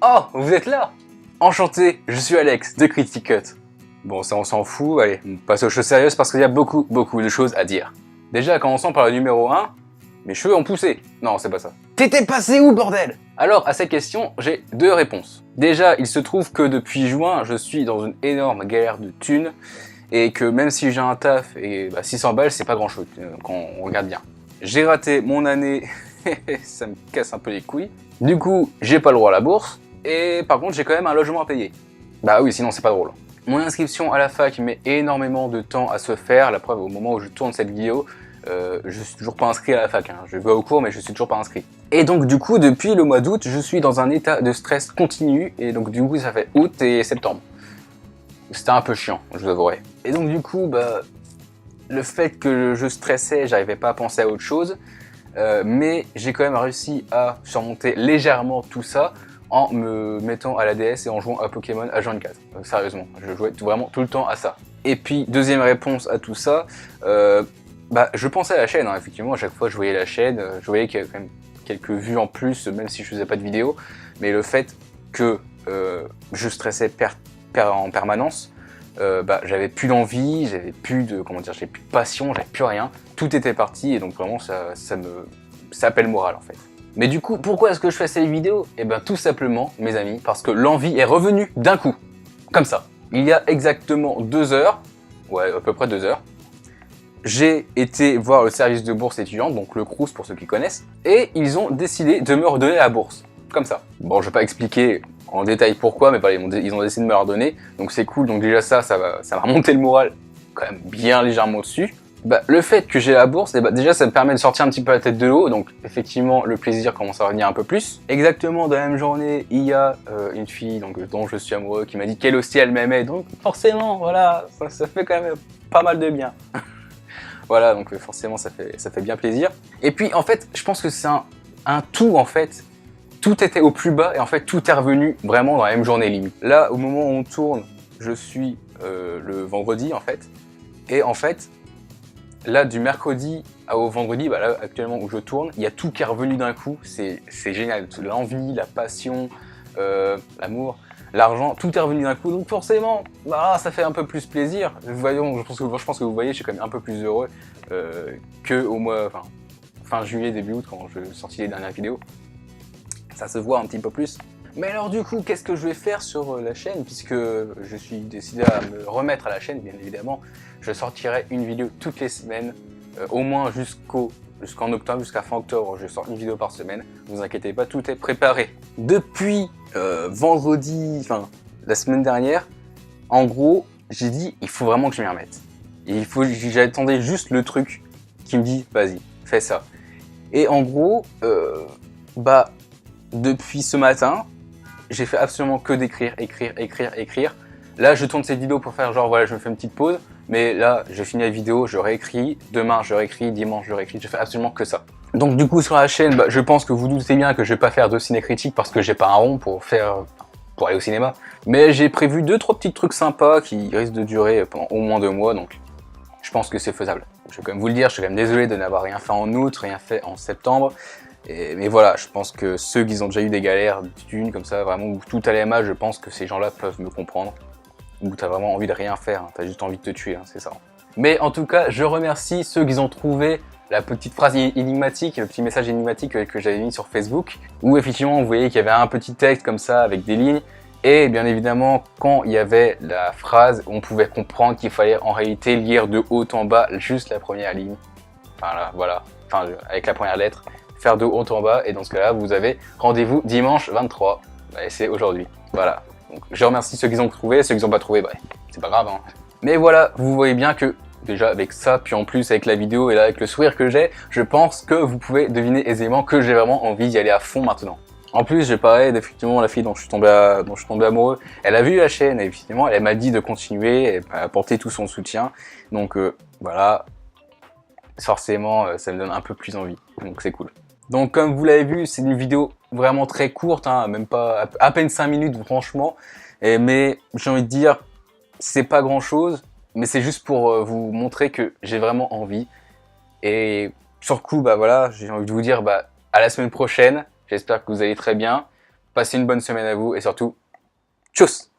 Oh, vous êtes là? Enchanté, je suis Alex de Critic Cut. Bon, ça on s'en fout, allez, on passe aux choses sérieuses parce qu'il y a beaucoup de choses à dire. Déjà, commençons par le numéro 1, mes cheveux ont poussé. Non, c'est pas ça. T'étais passé où, bordel? Alors, à cette question, j'ai deux réponses. Déjà, il se trouve que depuis juin, je suis dans une énorme galère de thunes, et que même si j'ai un taf, et 600 balles, c'est pas grand chose, quand on regarde bien. J'ai raté mon année, ça me casse un peu les couilles. Du coup, j'ai pas le droit à la bourse, et par contre, j'ai quand même un logement à payer. Bah oui, sinon c'est pas drôle. Mon inscription à la fac met énormément de temps à se faire, la preuve, au moment où je tourne cette vidéo, je suis toujours pas inscrit à la fac, hein. Je vais au cours mais je suis toujours pas inscrit. Et donc du coup, depuis le mois d'août, je suis dans un état de stress continu, et donc du coup ça fait août et septembre. C'était un peu chiant, je vous avouerai. Et donc du coup, le fait que je stressais, j'arrivais pas à penser à autre chose, mais j'ai quand même réussi à surmonter légèrement tout ça, en me mettant à la DS et en jouant à Pokémon H24. Sérieusement, je jouais vraiment tout le temps à ça. Et puis, deuxième réponse à tout ça, je pensais à la chaîne, hein, effectivement, à chaque fois je voyais la chaîne, je voyais qu'il y avait quand même quelques vues en plus, même si je faisais pas de vidéo, mais le fait que je stressais en permanence, j'avais plus d'envie, j'avais plus de, j'avais plus de passion, j'avais plus rien, tout était parti, et donc vraiment ça appelle le moral en fait. Mais du coup, pourquoi est-ce que je fais cette vidéo? Eh ben tout simplement, mes amis, parce que l'envie est revenue d'un coup, comme ça. Il y a exactement 2 heures, ouais à peu près 2 heures, j'ai été voir le service de bourse étudiante, donc le Crous pour ceux qui connaissent, et ils ont décidé de me redonner la bourse, comme ça. Bon, je vais pas expliquer en détail pourquoi, mais ils ont décidé de me la redonner, donc c'est cool, donc déjà ça va remonter le moral quand même bien légèrement dessus. Le fait que j'ai la bourse, déjà ça me permet de sortir un petit peu la tête de l'eau, donc effectivement le plaisir commence à revenir un peu plus. Exactement dans la même journée, il y a une fille dont je suis amoureux qui m'a dit qu'elle aussi elle m'aimait, donc forcément voilà, ça fait quand même pas mal de bien. Voilà, donc forcément ça fait bien plaisir. Et puis en fait, je pense que c'est un tout en fait. Tout était au plus bas et en fait tout est revenu vraiment dans la même journée limite. Là, au moment où on tourne, je suis le vendredi en fait. Et en fait, là du mercredi au vendredi, là actuellement où je tourne, il y a tout qui est revenu d'un coup. C'est génial. L'envie, la passion, l'amour, l'argent, tout est revenu d'un coup. Donc forcément, ça fait un peu plus plaisir. Voyons, je pense que vous voyez, je suis quand même un peu plus heureux que au mois, fin juillet, début août quand je sortis les dernières vidéos. Ça se voit un petit peu plus. Mais alors du coup, qu'est-ce que je vais faire sur la chaîne, puisque je suis décidé à me remettre à la chaîne, bien évidemment. Je sortirai une vidéo toutes les semaines, au moins jusqu'en octobre, jusqu'à fin octobre, je sors une vidéo par semaine. Ne vous inquiétez pas, tout est préparé. Depuis vendredi, la semaine dernière, en gros, j'ai dit, il faut vraiment que je m'y remette. J'attendais juste le truc qui me dit, vas-y, fais ça. Et en gros, depuis ce matin, j'ai fait absolument que d'écrire, écrire. Là, je tourne cette vidéo pour faire genre, voilà, je me fais une petite pause. Mais là, j'ai fini la vidéo, je réécris. Demain, je réécris. Dimanche, je réécris. Je fais absolument que ça. Donc du coup, sur la chaîne, je pense que vous doutez bien que je vais pas faire de ciné-critique parce que j'ai pas un rond pour aller au cinéma. Mais j'ai prévu 2-3 petits trucs sympas qui risquent de durer pendant au moins 2 mois. Donc, je pense que c'est faisable. Je vais quand même vous le dire, je suis quand même désolé de n'avoir rien fait en août, rien fait en septembre. Mais voilà, je pense que ceux qui ont déjà eu des galères d'une comme ça, vraiment où tout allait mal, je pense que ces gens-là peuvent me comprendre. Où t'as vraiment envie de rien faire, hein, t'as juste envie de te tuer, hein, c'est ça. Mais en tout cas, je remercie ceux qui ont trouvé la petite phrase énigmatique, le petit message énigmatique que j'avais mis sur Facebook, où effectivement vous voyez qu'il y avait un petit texte comme ça avec des lignes, et bien évidemment quand il y avait la phrase, on pouvait comprendre qu'il fallait en réalité lire de haut en bas juste la première ligne. Voilà, avec la première lettre. Faire de haut en bas, et dans ce cas-là, vous avez rendez-vous dimanche 23, et c'est aujourd'hui, voilà. Donc je remercie ceux qui ont trouvé, ceux qui n'ont pas trouvé, c'est pas grave, hein. Mais voilà, vous voyez bien que, déjà avec ça, puis en plus avec la vidéo et là avec le sourire que j'ai, je pense que vous pouvez deviner aisément que j'ai vraiment envie d'y aller à fond maintenant. En plus, j'ai parlé d'effectivement la fille dont je suis tombé amoureux, elle a vu la chaîne, et effectivement, elle m'a dit de continuer, et elle a apporté tout son soutien, donc voilà, forcément, ça me donne un peu plus envie, donc c'est cool. Donc comme vous l'avez vu, c'est une vidéo vraiment très courte, hein, même pas à peine 5 minutes franchement. Mais j'ai envie de dire, c'est pas grand chose, mais c'est juste pour vous montrer que j'ai vraiment envie. Et sur le coup, voilà, j'ai envie de vous dire à la semaine prochaine. J'espère que vous allez très bien. passez une bonne semaine à vous et surtout, tchuss!